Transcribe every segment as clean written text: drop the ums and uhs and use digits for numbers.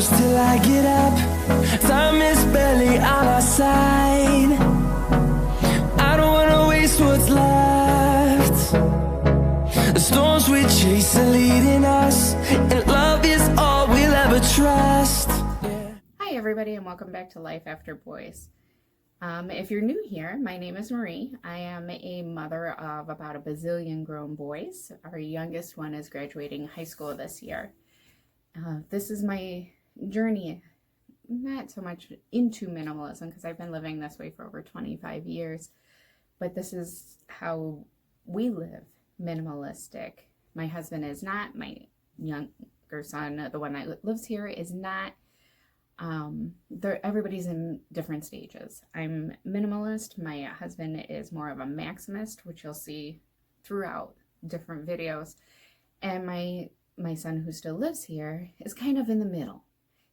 close till I get up. Time is barely on our side. I don't wanna waste what's left. The storms we chase are leading us, and love is all we'll ever trust. Hi everybody, and welcome back to Life After Boys. If you're new here, my name is Marie. I am a mother of about a bazillion grown boys. Our youngest one is graduating high school this year. This is my journey, not so much into minimalism, because I've been living this way for over 25 years, but this is how we live, minimalistic. My husband is not. My younger son, the one that lives here, is not. Everybody's in different stages. I'm minimalist. My husband is more of a maximist, which you'll see throughout different videos. And my son, who still lives here, is kind of in the middle.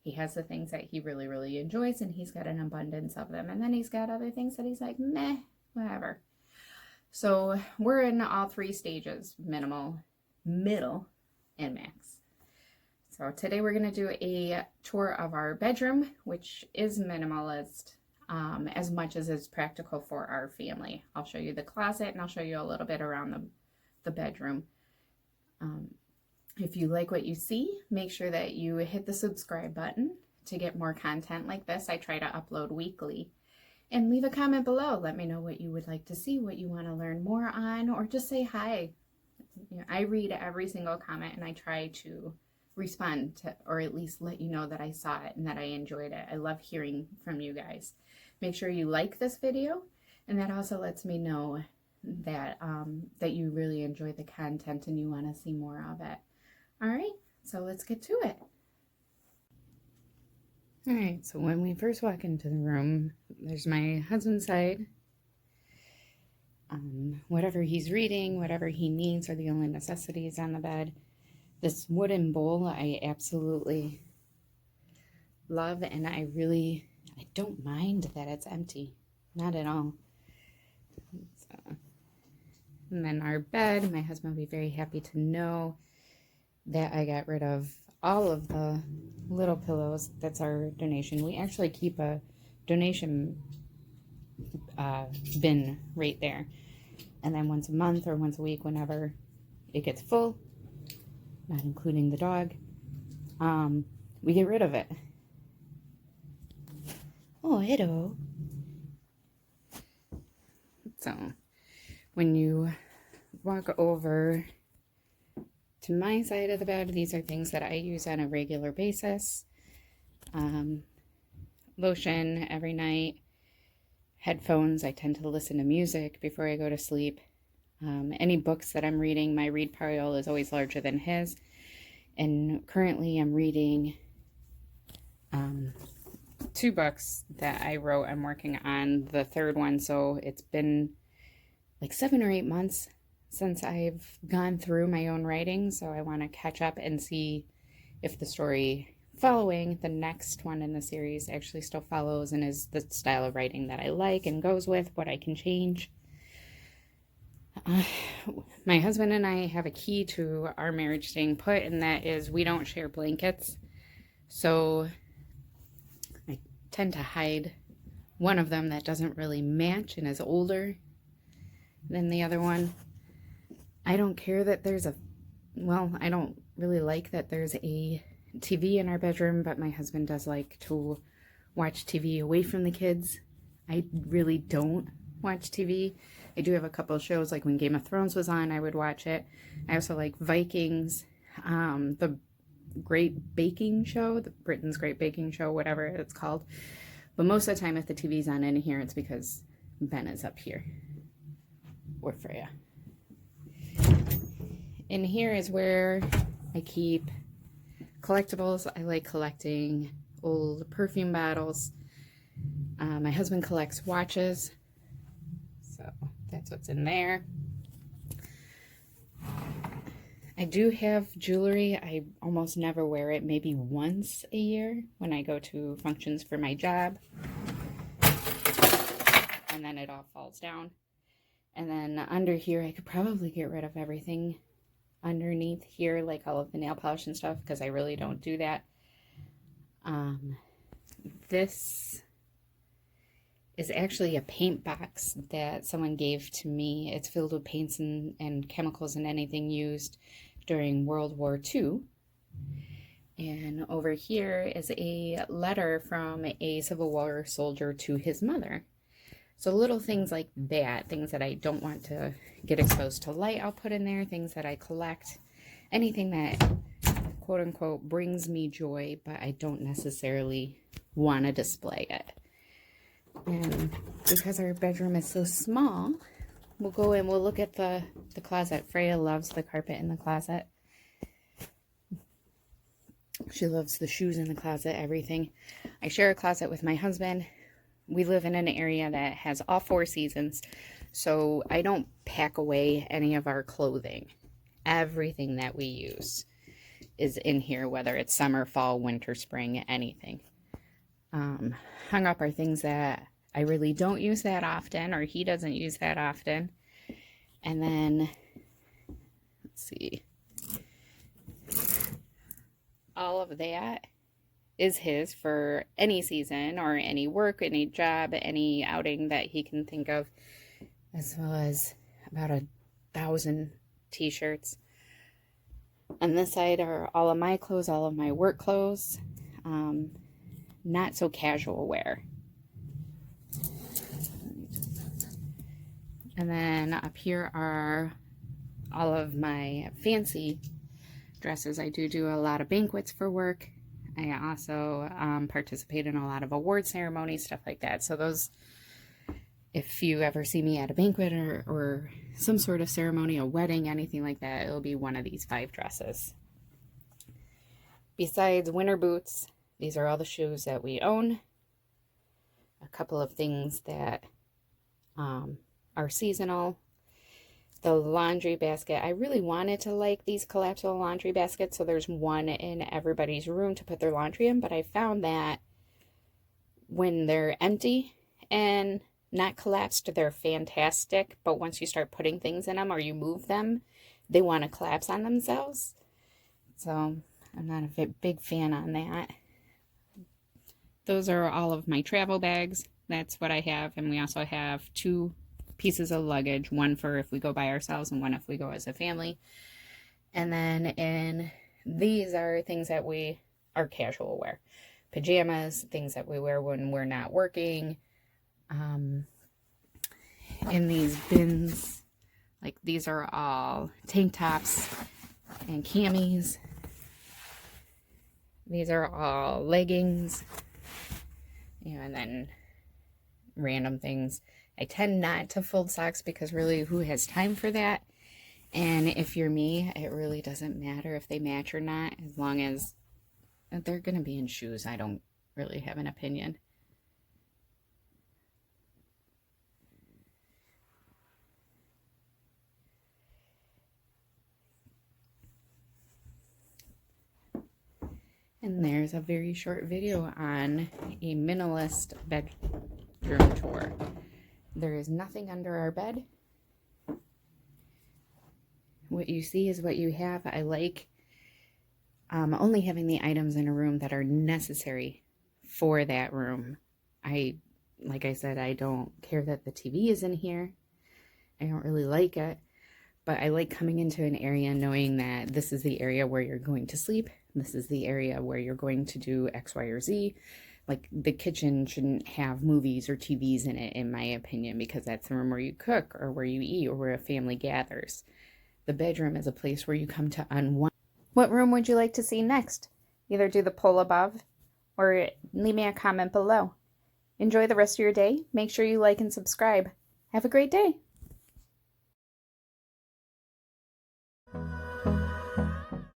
He has the things that he really, really enjoys, and he's got an abundance of them. And then he's got other things that he's like, meh, whatever. So we're in all three stages: minimal, middle, and max. So today we're going to do a tour of our bedroom, which is minimalist as much as it's practical for our family. I'll show you the closet, and I'll show you a little bit around the bedroom. If you like what you see, make sure that you hit the subscribe button to get more content like this. I try to upload weekly. And leave a comment below. Let me know what you would like to see, what you want to learn more on, or just say hi. You know, I read every single comment, and I try to respond to, or at least let you know that I saw it and that I enjoyed it. I love hearing from you guys. Make sure you like this video, and that also lets me know that that you really enjoy the content and you want to see more of it. All right, so let's get to it. All right, so when we first walk into the room, there's my husband's side. Whatever he's reading, whatever he needs are the only necessities on the bed. This wooden bowl I absolutely love, and I don't mind that it's empty. Not at all. So, and then our bed, my husband will be very happy to know that I got rid of all of the little pillows. That's our donation. We actually keep a donation bin right there. And then once a month or once a week, whenever it gets full, not including the dog, we get rid of it. Oh, hello. So, when you walk over to my side of the bed, these are things that I use on a regular basis. Lotion every night. Headphones, I tend to listen to music before I go to sleep. Any books that I'm reading, my read pile is always larger than his. And currently I'm reading 2 books that I wrote. I'm working on the third one, so it's been like 7 or 8 months since I've gone through my own writing, so I want to catch up and see if the story following the next one in the series actually still follows and is the style of writing that I like and goes with what I can change. My husband and I have a key to our marriage staying put, and that is we don't share blankets. So I tend to hide one of them that doesn't really match and is older than the other one. I don't care that I don't really like that there's a TV in our bedroom, but my husband does like to watch TV away from the kids. I really don't watch TV. I do have a couple of shows, like when Game of Thrones was on, I would watch it. I also like Vikings, the Great Baking Show, the Britain's Great Baking Show, whatever it's called. But most of the time if the TV's on in here, it's because Ben is up here. Or Freya. In here is where I keep collectibles. I like collecting old perfume bottles. My husband collects watches, so that's what's in there. I do have jewelry. I almost never wear it, maybe once a year when I go to functions for my job. And then it all falls down. And then under here, I could probably get rid of everything underneath here, like all of the nail polish and stuff, because I really don't do that. This is actually a paint box that someone gave to me. It's filled with paints and chemicals and anything used during World War II. And over here is a letter from a Civil War soldier to his mother. So little things like that, things that I don't want to get exposed to light, I'll put in there. Things that I collect, anything that quote unquote brings me joy, but I don't necessarily want to display it. And because our bedroom is so small, we'll go in, we'll look at the closet. Freya loves the carpet in the closet. She loves the shoes in the closet, everything. I share a closet with my husband. We live in an area that has all 4 seasons, so I don't pack away any of our clothing. Everything that we use is in here, whether it's summer, fall, winter, spring, anything. Hung up are things that I really don't use that often, or he doesn't use that often. And then, let's see, all of that is his for any season or any work, any job, any outing that he can think of, as well as about 1,000 t-shirts. On this side are all of my clothes, all of my work clothes, not so casual wear. And then up here are all of my fancy dresses. I do a lot of banquets for work. I also participate in a lot of award ceremonies, stuff like that. So those, if you ever see me at a banquet or some sort of ceremony, a wedding, anything like that, it'll be one of these 5 dresses. Besides winter boots, these are all the shoes that we own. A couple of things that are seasonal. The laundry basket, I really wanted to like these collapsible laundry baskets, so there's one in everybody's room to put their laundry in, but I found that when they're empty and not collapsed, they're fantastic, but once you start putting things in them or you move them, they want to collapse on themselves. So I'm not a big fan on that. Those are all of my travel bags. That's what I have, and we also have 2 pieces of luggage, one for if we go by ourselves and one if we go as a family. And then in these are things that we are casual wear. Pajamas, things that we wear when we're not working. In these bins, like these are all tank tops and camis. These are all leggings. And then random things. I tend not to fold socks because really, who has time for that? And if you're me, it really doesn't matter if they match or not, as long as they're going to be in shoes. I don't really have an opinion. And there's a very short video on a minimalist bedroom tour. There is nothing under our bed. What you see is what you have. I like only having the items in a room that are necessary for that room. Like I said, I don't care that the TV is in here. I don't really like it. But I like coming into an area knowing that this is the area where you're going to sleep. This is the area where you're going to do X, Y, or Z. Like, the kitchen shouldn't have movies or TVs in it, in my opinion, because that's the room where you cook or where you eat or where a family gathers. The bedroom is a place where you come to unwind. What room would you like to see next? Either do the poll above or leave me a comment below. Enjoy the rest of your day. Make sure you like and subscribe. Have a great day.